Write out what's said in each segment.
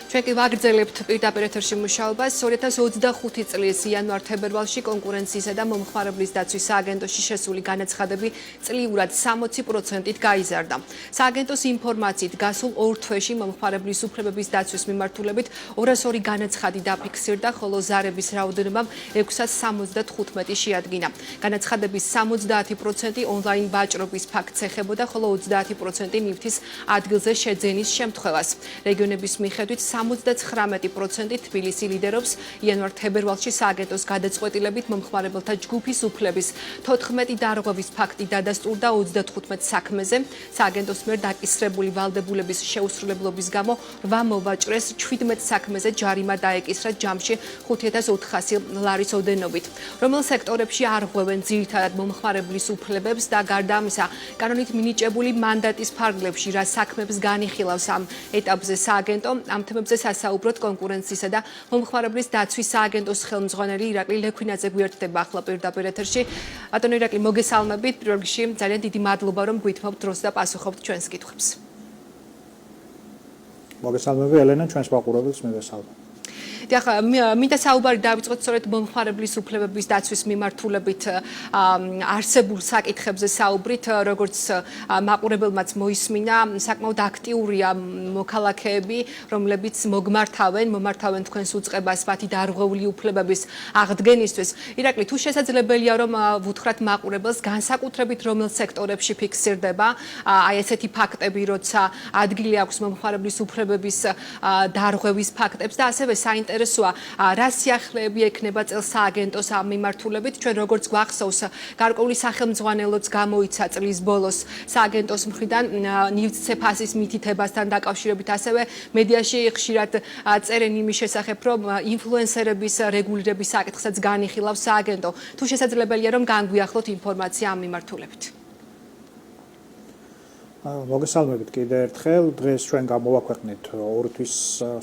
ჩვენ კი ვაგრძელებთ პირდაპირ ეთერში მუშაობას 2025 წლის იანვარ-თებერვალში კონკურენციისა და მომხმარებლის დაცვის სააგენტოში შესული განაცხადები წლიურად 60%-ით გაიზარდა. სააგენტოს ინფორმაციით გასულ 2 თვეში მომხმარებლის უფლებების დაცვის მიმართულებით 202 განაცხადი დაფიქსირდა, ხოლო ზარების რაოდენობამ 675 შეადგინა. განაცხადების 70% ონლაინ ვაჭრობის ფაქტს ეხებოდა, ხოლო 30% ნივთის ადგილზე შეძენის შემთხვევას. რეგიონების მიხედვით 79% თბილისი ლიდერობს იანვარ-თებერვალში სააგენტოს გადაწყვეტილებით მომხმარებელთა ჯგუფის უფლების 14 დარღვევის ფაქტი დადასტურდა 35 საქმეზე. სააგენტოს მიერ დაკისრებული ვალდებულების შეუსრულებლობის გამო 8 მოვაჭრეს 17 საქმეზე ჯარიმა დაეკისრა ჯამში 5400 ლარის ოდენობით. რომელ სექტორებში არ ღვევენ ძირითადად მომხმარებლის უფლებებს და გარდა ამისა, კანონით მინიჭებული მანდატის ფარგლებში რა საქმებს განიხილავს ამ ეტაპზე სააგენტო, ამ თემებზე სასაუბროთ კონკურენციისა და მომხმარებლის დაცვის სააგენტოს ხელმძღვანელი ირაკლი ლექვინაძე გვერდდება ახლა პირდაპირ ეთერში. ბატონო ირაკლი, მოგესალმებით. პირველ რიგში ძალიან დიდი მადლობა, რომ გვითმობთ დროს და პასუხობთ ჩვენს კითხვებს. მოგესალმები ელენა, ჩვენს მაყურებელს მივესალმებ. ახლა მინდა საუბარი დავიწყოთ სწორედ მომხმარებლის უფლებების დაცვის მიმართულებით არსებულ საკითხებზე საუბრით, როგორც მაყურებელმაც მოისმინა, საკმაოდ აქტიურია მოქალაქეები, რომლებიც მომართავენ თქვენს უწყებას მათი დარღვეული უფლებების აღდგენისთვის. ირაკლი, თუ შესაძლებელია რომ ვუთხრათ მაყურებელს, განსაკუთრებით რომელ სექტორებში ფიქსირდება აი ესეთი ფაქტები, როცა ადგილი აქვს მომხმარებლის უფლებების დარღვევის ფაქტებს და ასევე საინტერესოა რა სიახლეები ექნება წელს სააგენტოს ამ მიმართულებით. ჩვენ როგორც გვახსოვს, გარკვეული სახელმძღვანელოც გამოიცა წლის ბოლოს სააგენტოს მხრიდან ნივთზე ფასის მითითებასთან დაკავშირებით, ასევე მედიაში ხშირად წერენ იმის შესახებ, რომ ინფლუენსერების რეგულირების საკითხსაც განიხილავს სააგენტო. თუ შესაძლებელია რომ განგვიახლოთ ინფორმაცია ამ მიმართულებით. მოგესალმებით კიდევ ერთხელ. დღეს ჩვენ გამოვაქვეყნეთ 2 თვის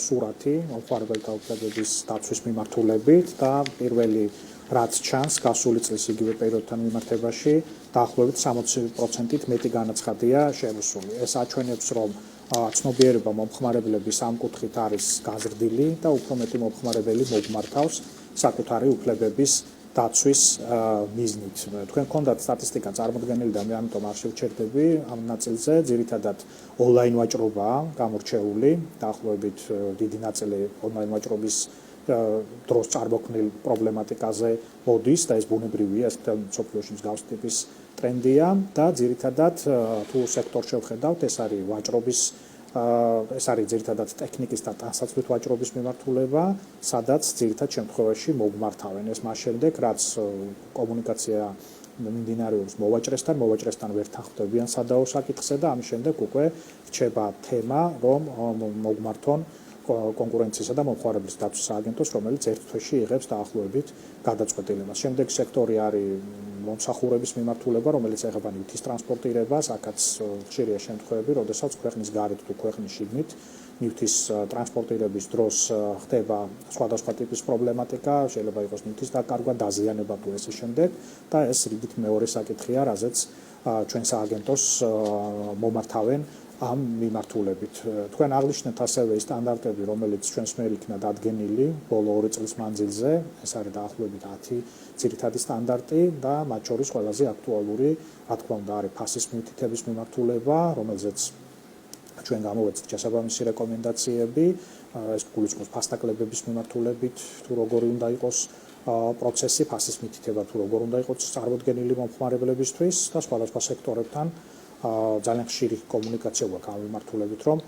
სურათი მომხმარებელთა უფლებების დაცვის მიმართულებით და პირველი რაც ჩანს გასული წლის იგივე პერიოდთან მიმართებაში დაახლოებით 60%-ით მეტი განაცხადია შემოსული. ეს აჩვენებს, რომ ცნობიერება მომხმარებლების ამ კუთხით არის გაზრდილი და უფრო მეტი მომხმარებელი მოგმართავს საკუთარი უფლებების დაცვის მიზნით. თქვენ გქონდათ სტატისტიკა წარმოდგენილი და მე ამიტომ არ შევჩერდები ამ ნაწილზე. ძირითადად ონლაინ ვაჭრობაა გამორჩეული, დაახლოებით დიდი ნაწილი ონლაინ ვაჭრობის დროს წარმოქმნილ პრობლემატიკაზე მოდის და ეს ბუნებრივია, ეს მსოფლიოში მსგავს ტიპის ტრენდია და ძირითადად თუ სექტორს შევხედავთ, ეს არის ვაჭრობის ეს არის ძირითადად ტექნიკის და ტანსაცმლით ვაჭრობის მიმართულება, სადაც ძირითად შემთხვევაში მოგმართავენ. ეს მას შემდეგ, რაც კომუნიკაცია მიმდინარეობს მოვაჭრესთან ვერ თანხმდებიან სადაო საკითხზე და ამის შემდეგ უკვე რჩება თემა, რომ მოგმართონ კონკურენციისა და მომხმარებლის დაცვის სააგენტოს, რომელიც ერთ თვეში იღებს დაახლოებით გადაწყვეტილებას. შემდეგ სექტორი არის მომსახურების მიმართულება, რომელიც ეხება ნივთის ტრანსპორტირებას, აქაც ხშირია შემთხვევები, როდესაც ქვეყნის გარეთ თუ ქვეყნის შიგნით ნივთის ტრანსპორტირების დროს ხდება სხვადასხვა ტიპის პრობლემატიკა, შეიძლება იყოს ნივთის დაკარგვა, დაზიანება თუ ესე შემდეგ და ეს რიგით მეორე საკითხია, რაზეც ჩვენ სააგენტოს მომართავენ ამ მიმართულებით. თქვენ აღნიშნეთ ასევე ის სტანდარტები, რომელიც ჩვენს მიერ იქნა დადგენილი ბოლო 2 წლის მანძილზე, ეს არის დაახლოებით 10 ძირითადი სტანდარტი და მათ შორის ყველაზე აქტუალური, რა თქმა უნდა, არის ფასის მითითების მიმართულება, რომელზეც ჩვენ გამოვეცეთ შესაბამისი რეკომენდაციები, ეს გულისხმობს ფასდაკლებების მიმართულებით, თუ როგორი უნდა იყოს პროცესი, ფასის მითითება თუ როგორ უნდა იყოს წარმოდგენილი მომხმარებლებისთვის და სხვადასხვა სექტორებთან ძალიან ხშირი კომუნიკაცია გვაქვს ამ მიმართულებით, რომ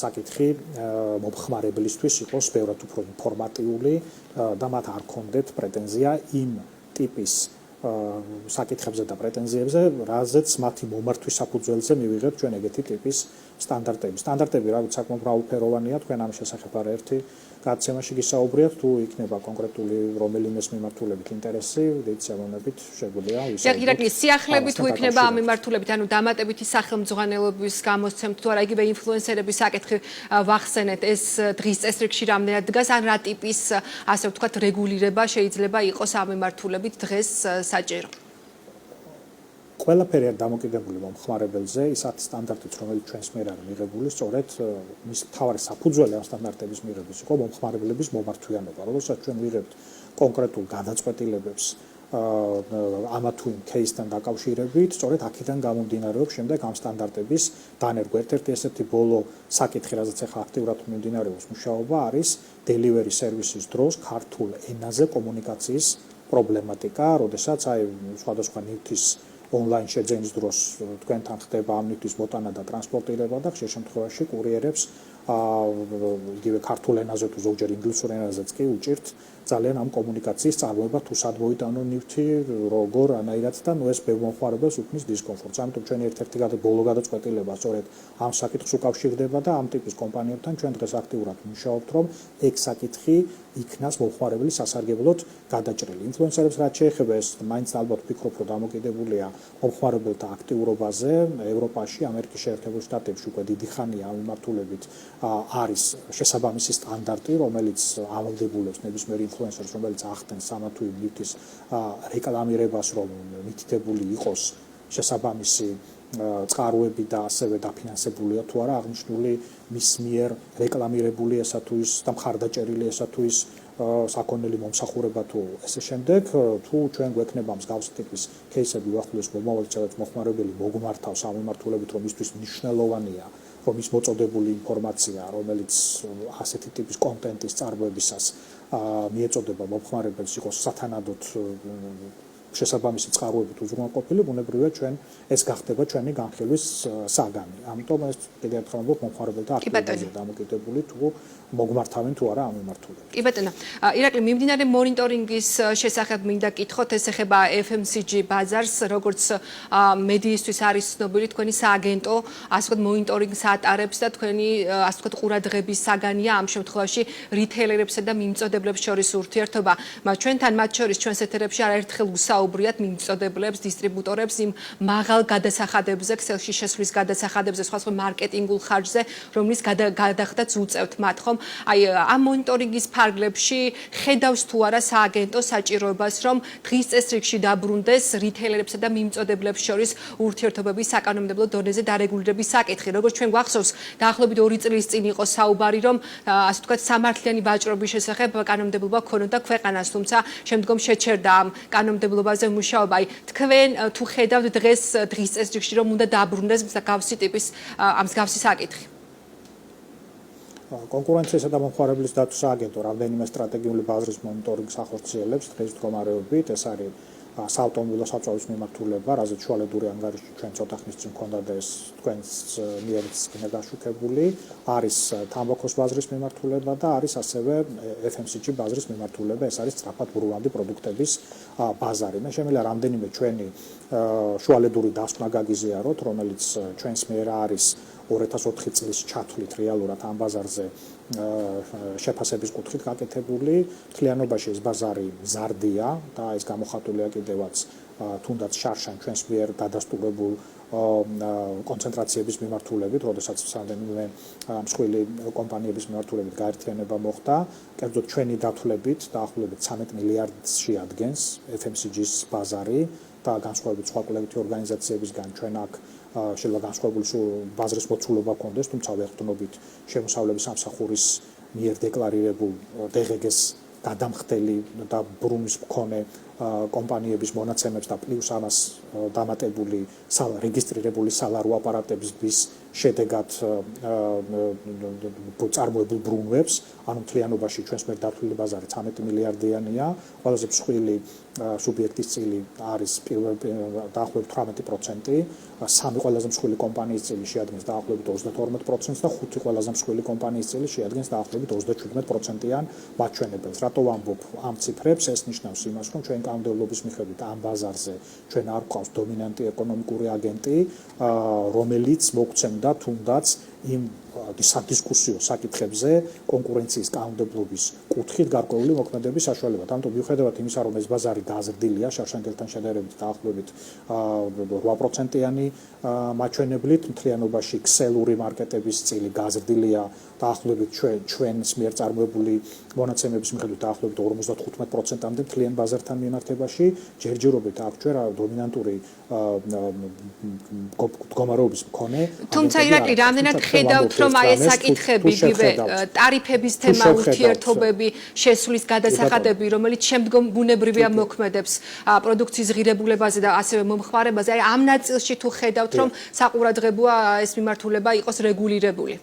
საკითხი მომხმარებლისთვის იყოს ბევრად უფრო ინფორმატიული და მათ არ ქონდეთ პრეტენზია იმ ტიპის საკითხებზე და პრეტენზიებზე, რაზეც მათი მომართვის საფუძველზე მივიღებთ ჩვენ ეგეთი ტიპის სტანდარტები. სტანდარტები რაღაც საკმაოდ მრავალფეროვანია, თქვენ ამის შესახებ არაერთი გადაცემაში გისაუბრიათ, თუ იქნება კონკრეტული რომელიმეს მიმართულებით ინტერესი, დიდ სიამოვნებით შეგვიძლია ვისაუბროთ. ირაკლი, სიახლეებით თუ იქნება ამ მიმართულებით, ანუ დამატებითი სახელმძღვანელობის გამოსცემთ თუ არა, იგივე ინფლუენსერების საკითხი ვახსენეთ, ეს დღის წესრიგში რამდენად დგას, ან რა ტიპის, ასე ვთქვათ, რეგულირება შეიძლება იყოს ამ მიმართულებით დღეს საჭირო? ყველაფერი არ დამოკიდებული მომხმარებელზე, ის არის სტანდარტიც, რომელიც ჩვენს მიერ არის მიღებული, სწორედ მის მთავარი საფუძველი ამ სტანდარტების მიღების იყო მომხმარებლების მომართვიანობა. როდესაც ჩვენ ვიღებთ კონკრეტულ გადაწყვეტილებებს ამა თუ იმ кейსთან დაკავშირებით, სწორედ აქედან გამომდინარეობს შემდეგ ამ სტანდარტების დანერგვა. ერთ-ერთი ესეთი ბოლო საკითხი, რაზეც ახლა აქტიურად მიმდინარეობს მუშაობა, არის delivery services დროს ქართულ ენაზე კომუნიკაციის პრობლემატიკა, როდესაც სხვადასხვა ნივთის ონლაინ შეძენის დროს თქვენთან ხდება ამ ნივთის მოტანა და ტრანსპორტირება და ხშირ შემთხვევაში კურიერებს იგივე ქართულ ენაზე თუ ზოგჯერ ინგლისურ ენაზეც კი უჭირთ ძალიან ამ კომუნიკაციის წარმოება თუ სად მოიტანო ნივთი, როგორ, რანაირად და ეს ბევრ მომხმარებელს უქმნის დისკომფორტს. ამიტომ ჩვენი ერთ-ერთი ბოლო გადაწყვეტილება სწორედ ამ საკითხს უკავშირდება და ამ ტიპის კომპანიებთან ჩვენ დღეს აქტიურად მუშაობთ, რომ ეგ საკითხი იქნას მომხმარებლის სასარგებლოდ გადაჭრილი. ინფლუენსერებს რაც შეეხება, ეს მაინც ალბათ ვფიქრობ, რომ დამოკიდებულია მომხმარებელთა აქტიურობაზე. ევროპაში, ამერიკის შეერთებულ შტატებში უკვე დიდი ხანია ამ მიმართულებით არის შესაბამისი სტანდარტი, რომელიც ავალდებულებს ნებისმიერ ინფლუენსერს, რომელიც ახდენს ამა თუ იმ ნივთის რეკლამირებას, რომ მითითებული იყოს შესაბამისი წყაროები და ასევე დაფინანსებულია თუ არა აღნიშნული მის მიერ რეკლამირებული ესა თუ ის და მხარდაჭერილი ესა თუ ის საკონელი მომსახურება თუ ესე შემდეგ, თუ ჩვენ გვექნება მსგავსი ტიპის кейსები უახლოეს მომავალში, სადაც მომხმარებელი მოგმართავს ამ მიმართულებით, რომ მისთვის მნიშვნელოვანია რომ ის მოწოდებული ინფორმაცია, რომელიც ასეთი ტიპის კონტენტის წარმოებისას მიეწოდება მომხმარებელს, იყოს სათანადოდ შესაბამისი წყაროებით უზრუნველყოფილი, ბუნებრივია ჩვენ ეს გახდება ჩვენი განხილვის საგანი. ამიტომ ეს კიდევ ერთხელ ვამბობ, მომხმარებელთა აქტივობაზე დამოკიდებული თუ მოგმართავენ თუ არა ამ მიმართულებით. კი ბატონო, ირაკლი, მიმდინარე მონიტორინგის შესახებ მინდა კითხოთ, ეს ეხება FMCG ბაზარს, როგორც მედიისთვის არის ცნობილი, თქვენი სააგენტო, ასე ვთქვათ, მონიტორინგს ატარებს და თქვენი, ასე ვთქვათ, ყურადღების საგანია ამ შემთხვევაში რიტეილერებსა და მიმწოდებლებს შორის ურთიერთობა. ჩვენთან მათ შორის ჩვენს ეთერებში არაერთხელ ვსაუბრიათ მიმწოდებლებს, დისტრიბუტორებს იმ მაღალ გადასახადებზე, ქსელში შესვლის გადასახადებზე, სხვა მარკეტინგულ ხარჯზე, რომლის გადახდაც უწევთ მათ, ხომ? აი, ამ მონიტორინგის ფარგლებში ხედავს თუ არა სააგენტო საჭიროებას, რომ დღის წესრიგში დაბრუნდეს რიტეილერებსა და მიმწოდებლებს შორის ურთიერთობების საკანონმდებლო დონეზე დარეგულირების საკითხი. როგორც ჩვენ გვახსოვს, დაახლოებით 2 წლის წინ იყო საუბარი, რომ ასე ვთქვათ, სამართლიანი ვაჭრობის შესახებ კანონმდებლობა ქონოდა ქვეყანას, თუმცა შემდგომ შეჩერდა ამ კანონმდებლობაზე მუშაობა. აი, თქვენ თუ ხედავთ დღის წესრიგში, რომ უნდა დაბრუნდეს მსგავსი ტიპის ამ მსგავსი საკითხი? კონკურენციისა და მომხმარებლის დაცვის სააგენტო რამდენიმე სტრატეგიული ბაზრის მონიტორინგს ახორციელებს დღის მდგომარეობით. ეს არის საავტომობილო საწვავის მიმართულება, რაზეც შუალედური ანგარიში ჩვენ ცოტა ხნის წინ ჰქონდა და ეს თქვენს მიერიც იქნა გაშუქებული. არის თამბაქოს ბაზრის მიმართულება და არის ასევე FMCG ბაზრის მიმართულება, ეს არის სწრაფად ბრუნვადი პროდუქტების ბაზარი. მე შემიძლია რამდენიმე ჩვენი შუალედური დასკვნა გაგიზიაროთ, რომელიც ჩვენს მიერ არის 2004 წლის ჩათვლით რეალურად ამ ბაზარზე შეფასების კუთხით გაკეთებული. მთლიანობაში ეს ბაზარი მზარდია და ეს გამოხატულია კიდევაც თუნდაც შარშან ჩვენს მიერ დადასტურებულ კონცენტრაციების მიმართულებით, როდესაც რამდენიმე მსხვილი კომპანიების მიმართულებით გაერთიანება მოხდა. კერძოდ ჩვენი დათვლებით დაახლოებით 13 მილიარდში ადგენს FMCG-ის ბაზარი და განსხვავებით სხვა კოლექტივ ორგანიზაციებისგან ჩვენ აქ შეიძლება განსხვავებული ბაზრის მოცულობა გქონდეს, თუმცა ვეღრდნობით შემოსავლების სამსახურის მიერ დეკლარირებულ DGG-ს გადამხდელი და ბრუნვის მქონე კომპანიების მონაცემებს და პლუს ამას დამატებული რეგისტრირებული სალარო აპარატების შედეგად წარმოებულ ბრუნვებს, ანუ მთლიანობაში ჩვენს მიერ დათვლილი ბაზარი 13 მილიარდიანია, ყველაზე მსხვილი სუბიექტის წილი არის დაახლოებით 18%, სამი ყველაზე მსხვილი კომპანიის წილი შეადგენს დაახლოებით 32%-ს და ხუთი ყველაზე მსხვილი კომპანიის წილი შეადგენს დაახლოებით 37%-იან მაჩვენებელს. რატო ვამბობ ამ ციფრებს? ეს ნიშნავს იმას, რომ ჩვენ კანონმდებლობის მიხედვით ამ ბაზარზე ჩვენ არ გვყავს დომინანტი ეკონომიკური აგენტი, რომელიც მოგცემდა თუნდაც იმ სადისკუსიო საკითხებზე კონკურენციის კანონმდებლობის კუთხით გარკვეული მოქმედების საშუალება. ამიტომ მიუხედავად იმისა, რომ ეს ბაზარი გაზრდილია შარშანგელთან შედარებით დაახლოებით 8%-იანი მაჩვენებლით, მთლიანობაში ქსელური მარკეტების წილი გაზრდილია დაახლოებით ჩვენს მიერ წარმოებული მონაცემების მიხედვით დაახლოებით 55%-მდე მთლიან ბაზართან მიმართებაში, ჯერჯერობით აქ ჩვენ დომინანტური მდგომარეობის მქონე. თუმცა ირაკლი, რამდენად ხედავთ, რომ აი ეს საკითხები, ტარიფების თემა, ურთიერთობები, შესulis გადასახადები, რომელიც შემდგომ ბუნებრივია მოქმედებს პროდუქციის ღირებულებაზე და ასევე მომხმარებაზე, აი ამ ნაწილში თუ ხედავთ, რომ საყურადღებოა ეს მიმართულება იყოს რეგულირებული.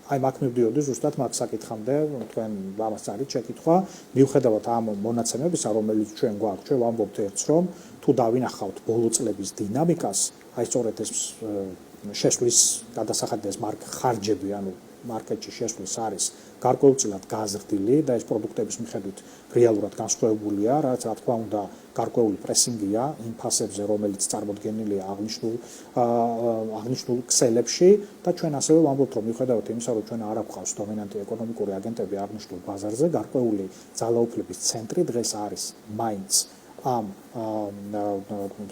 აი მაგ მივდიოდი ზუსტად მაგ საკითხამდე, თქვენ ამას წარით შეკითხვა, მიუხედავად ამ მონაცემებისა, რომელიც ჩვენ გვაქვს, ჩვენ ვამბობთ ერთს, რომ თუ დავინახავთ ბოლო წლების დინამიკას, აი სწორედ ეს შესulis გადასახადის ხარჯები, ანუ მარკეტში შესulis არის გარკვეულწილად გაზრდილი და ეს პროდუქტების მიხედვით რეალურად განსხვავებულია, რაც რა თქმა უნდა გარკვეული პრესინგია იმ ფასებზე, რომელიც წარმოდგენილია აღნიშნულ ქსელებში და ჩვენ ასევე ვამბობთ, რომ მიუხედავად იმისა, რომ ჩვენ არ გვყავს დომინანტი ეკონომიკური აგენტები აღნიშნულ ბაზარზე, გარკვეული ძალაუფლების ცენტრი დღეს არის მაინც ამ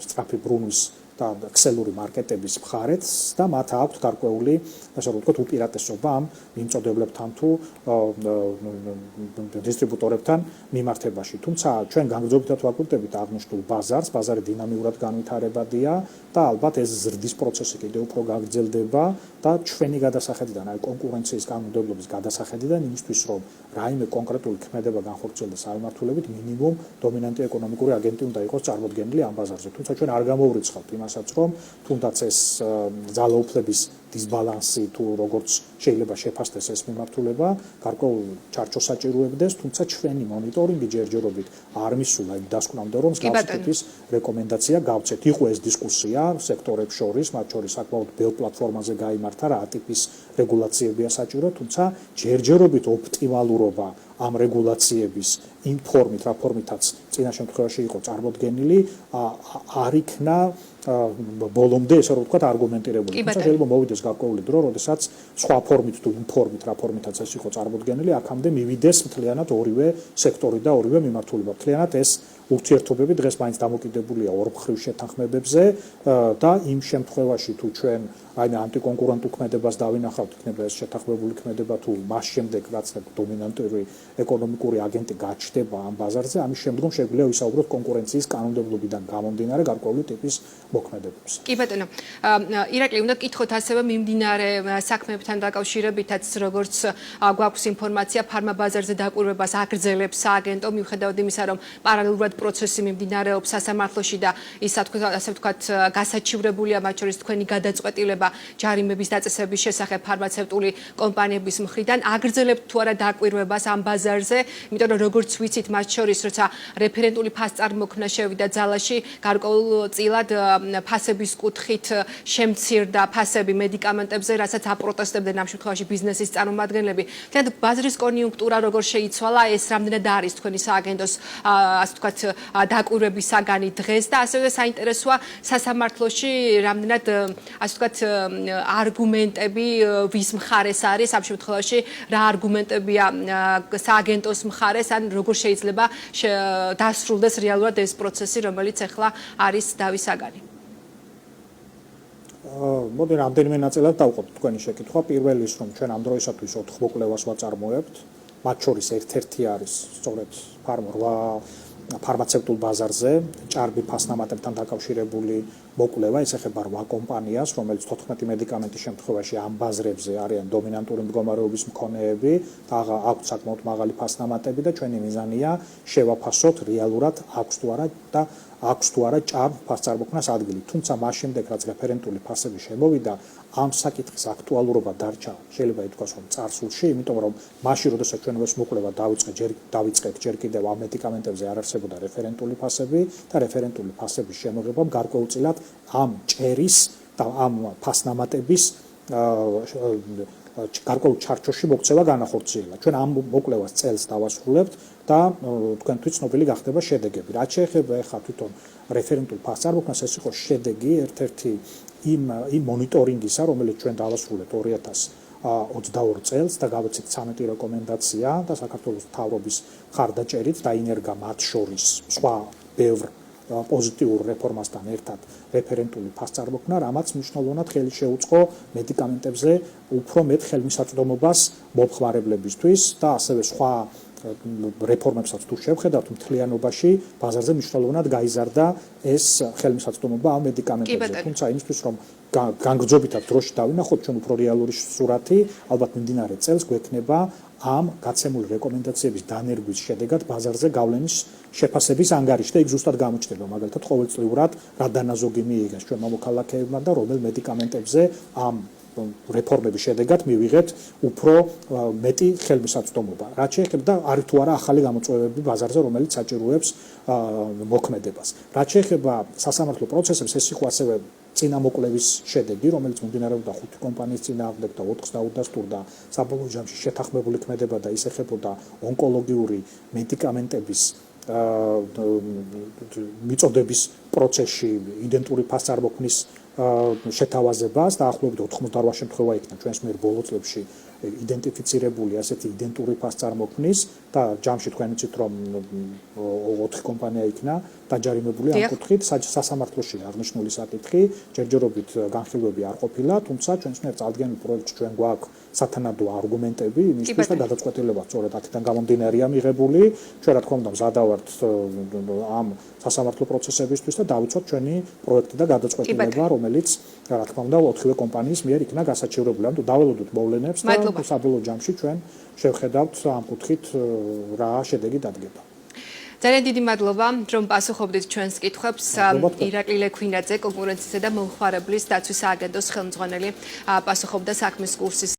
სწრაფი ბრუნვის და ქსელური მარკეტების მხარეც და მათ აქვთ გარკვეული, ასე რომ ვთქვათ, უპირატესობა ამ მიმწოდებლებთან თუ დისტრიბუტორებთან მიმართებაში. თუმცა ჩვენ განგრძობითად ვაკურტებით აღნიშნულ ბაზარს, ბაზარი დინამიურად განვითარებადია და ალბათ ეს ზრდის პროცესი კიდევ უფრო გაგრძელდება და ჩვენი გადასახედიდან, აი კონკურენციის კანონმდებლობის გადასახედიდან იმისთვის, რომ რაიმე კონკრეტული ქმედება განხორციელდეს სამმართველობით, მინიმუმ დომინანტი ეკონომიკური აგენტი უნდა იყოს წარმოდგენილი ამ ბაზარზე. თუმცა ჩვენ არ გამოვრიცხავთ იმასაც, რომ თუნდაც ეს ძალაუფლების დისბალანსი თუ როგორც შეიძლება შეფასდეს ეს მიმართულება, გარკვეულ ჩარჩოს საჭიროებდეს, თუმცა ჩვენი მონიტორინგი ჯერჯერობით არ მისულა იმ დასკვნამდე, რომ მსგავსი რეკომენდაცია გავცეთ. იყო ეს დისკუსია სექტორებს შორის, მათ შორის საკმაოდ ბევრ პლატფორმაზე გაიმართა, რა ტიპის რეგულაციებია საჭირო, თუმცა ჯერჯერობით ოპტიმალურობა ამ რეგულაციების იმ ფორმით, რა ფორმითაც წინა შემთხვევაში იყო წარმოდგენილი, არ იქნა ბოლომდე ესე რომ ვთქვათ არგუმენტირებული. თუმცა შეიძლება მოვიდეს გარკვეული დრო, როდესაც სხვა ფორმით თუ იმ ფორმით, რა ფორმითაც ეს იყო წარმოდგენილი, აქამდე მივიდეს მთლიანად ორივე სექტორი და ორივე მიმართულება. მთლიანად ეს ურთიერთობები დღეს მაინც დამოკიდებულია ორმხრივ შეთანხმებებზე და იმ შემთხვევაში თუ ჩვენ აი ანტიკონკურენტულ ქმედებას დავინახავთ, იქნება ეს შეთანხმებული ქმედება თუ მას შემდეგ რაც დომინანტური ეკონომიკური აგენტი გაჩნდება ამ ბაზარზე, ამის შემდგომ შეგვიძლია ვისაუბროთ კონკურენციის კანონმდებლობიდან გამომდინარე გარკვეული ტიპის მოქმედებებს. კი ბატონო, ირაკლი, უნდა გკითხოთ ასევე მიმდინარე საქმეებთან დაკავშირებითაც, როგორც გვაქვს ინფორმაცია, ფარმა ბაზარზე დაკვირვებას აგრძელებს სააგენტო, მიუხედავად იმისა, რომ პარალელურად პროცესი მიმდინარეობს სასამართლოში და ის ასე ვთქვათ, გასაჩივრებულია მათ შორის თქვენი გადაწყვეტილება ჯარიმების დაწესების შესახებ ფარმაცევტული კომპანიების მხრიდან, აგრძელებთ თუ არა დაკვირვებას ამ ბაზარზე, იმიტომ რომ როგორც ვიცით, მათ შორის როცა რეფერენტული ფასწარმოქმნა შევიდა ძალაში, გარკვეულწილად ფასების კუთხით შემცირდა ფასები მედიკამენტებზე, რასაც აპროტესტებდნენ ამ შემთხვევაში ბიზნესის წარმომადგენლები. თუმცა ბაზრის კონიუნქტურა როგორ შეიცვალა, ეს რამდენად არის თქვენი სააგენტოს ასე ვთქვათ დაკვირვების საგანი დღეს და ასევე საინტერესოა სასამართლოში რამდენად ასე ვთქვათ არგუმენტები ვის მხარეს არის ამ შემთხვევაში, რა არგუმენტებია სააგენტოს მხარეს, ან როგორ შეიძლება დასრულდეს რეალურად ეს პროცესი, რომელიც ახლა არის დავის საგანი. მოდი რამდენიმე ნაწილად დავყოთ თქვენი შეკითხვა. პირველი ის, რომ ჩვენ ამ დროისათვის 4 მოკვლევას ვაწარმოებთ, მათ შორის ერთ-ერთი არის სწორედ ფარმაცევტულ ბაზარზე, ჭარბი ფასნამატებთან დაკავშირებული მოკვლევა, ეს ეხება 8 კომპანიას, რომელიც 14 მედიკამენტის შემთხვევაში ამ ბაზრებზე არიან დომინანტური მდგომარეობის მქონეები და აქვთ საკმაოდ მაღალი ფასნამატები და ჩვენი მიზანია შევაფასოთ რეალურად აქვს თუ არა და აქვს თუ არა ჭარბ ფასწარმოქმნას ადგილი. თუმცა მას შემდეგ რაც რეფერენტული ფასები შემოვიდა, ამ საკითხის აქტუალურობა დარჩა, შეიძლება ითქვას, რომ წარსულში, იმიტომ რომ მაშინ, როდესაც ჩვენ ეს მოკვლევა დავიწყეთ, ჯერ კიდევ ამ მედიკამენტებზე არ არსებობდა რეფერენტული ფასები და რეფერენტული ფასების შემოღებამ გარკვეულწილად ამ ჭერის და ამ ფასნამატების გარკვეულ ჩარჩოში მოქცევა განახორციელა. ჩვენ ამ მოკვლევას წელს დავასრულებთ და თქვენთვის ცნობილი გახდება შედეგები. რაც შეეხება ახლა თვითონ რეფერენტულ ფასწარმოქმნას, ეს იყო შედეგი ერთ-ერთი იმ მონიტორინგისა, რომელიც ჩვენ დავასრულებთ 2022 წელს და გავაცეთ 13 რეკომენდაცია და საქართველოს მთავრობის მხარდაჭერით დაინერგა მათ შორის სხვა ბევრ პოზიტიურ რეფორმასთან ერთად რეფერენტული ფასწარმოქმნა, რამაც მნიშვნელოვნად ხელი შეუწყო მედიკამენტებზე უფრო მეტ ხელმისაწვდომობას მომხმარებლებისთვის და ასევე სხვა რეფორმებსაც თუ შევხედავთ მთლიანობაში ბაზარზე მნიშვნელოვნად გაიზარდა ეს ხელმისაწვდომობა ამ მედიკამენტებზე. თუმცა იმისთვის რომ განგრძობითად დროში დავინახოთ ჩვენ უფრო რეალური სურათი, ალბათ მიმდინარე წელს გვექნება ამ გაცემული რეკომენდაციების დანერგვის შედეგად ბაზარზე გავლენის შეფასების ანგარიში და იქ ზუსტად გამოჩნდება მაგალითად ყოველწლიურად რა დანაზოგი მიიღეს ჩვენ მამოქალაქეებმა და რომელ მედიკამენტებზე ამ რეფორმების შედეგად მივიღეთ უფრო მეტი ხელმისაწვდომობა. რაც შეეხება და არის თუ არა ახალი გამოწვევები ბაზარზე, რომელიც საჭიროებს მოქმედებას. რაც შეეხება სასამართლო პროცესებს, ეს იყო ასევე წინამოკლევის შედეგი, რომელიც მომდინარეობდა 5 კომპანიის წინააღმდეგ და 4-ს დაუდასტურდა საბოლოო ჯამში შეთანხმებული ქმედება და ისახებოდა ონკოლოგიური მედიკამენტების მიწოდების პროცესში იდენტური ფასწარმოქმნის შეთავაზებას და ახლობით 88 შემთხვევა იქნა ჩვენს მიერ ბოლო წლებში იდენტიფიცირებული ასეთი იდენტური ფასწარმოქმნის და ჯამში თქვენ იცით რომ 4 კომპანია იქნა დაჯარიმებული ამ კუთხით სასამართლოში აღნიშნული საკითხი ჯერჯერობით განხილვები არ ყოფილა, თუმცა ჩვენს მიერ წარდგენილ პროექტში ჩვენ გვაქვს სათანადო არგუმენტები იმისთვის და გადაწყვეტილება სწორედ აქედან გამომდინარეა მიღებული. ჩვენ რა თქმა უნდა მზადა ვართ ამ სასამართლო პროცესებისთვის და დავიცვათ ჩვენი პროექტი და გადაწყვეტილება, რომელიც რა თქმა უნდა 4-ვე კომპანიის მიერ იქნა გასაჩივრებული. ანუ დაველოდოთ მოვლენებს და საბოლოო ჯამში ჩვენ შევხედავთ ამ კუთხით რა შედეგი დადგება. ძალიან დიდი მადლობა, რომ პასუხობდით ჩვენს კითხვებს. ირაკლი ლექვინაძე, კონკურენციისა და მომხმარებლის დაცვის სააგენტოს ხელმძღვანელი, პასუხობდა საქმის კურსის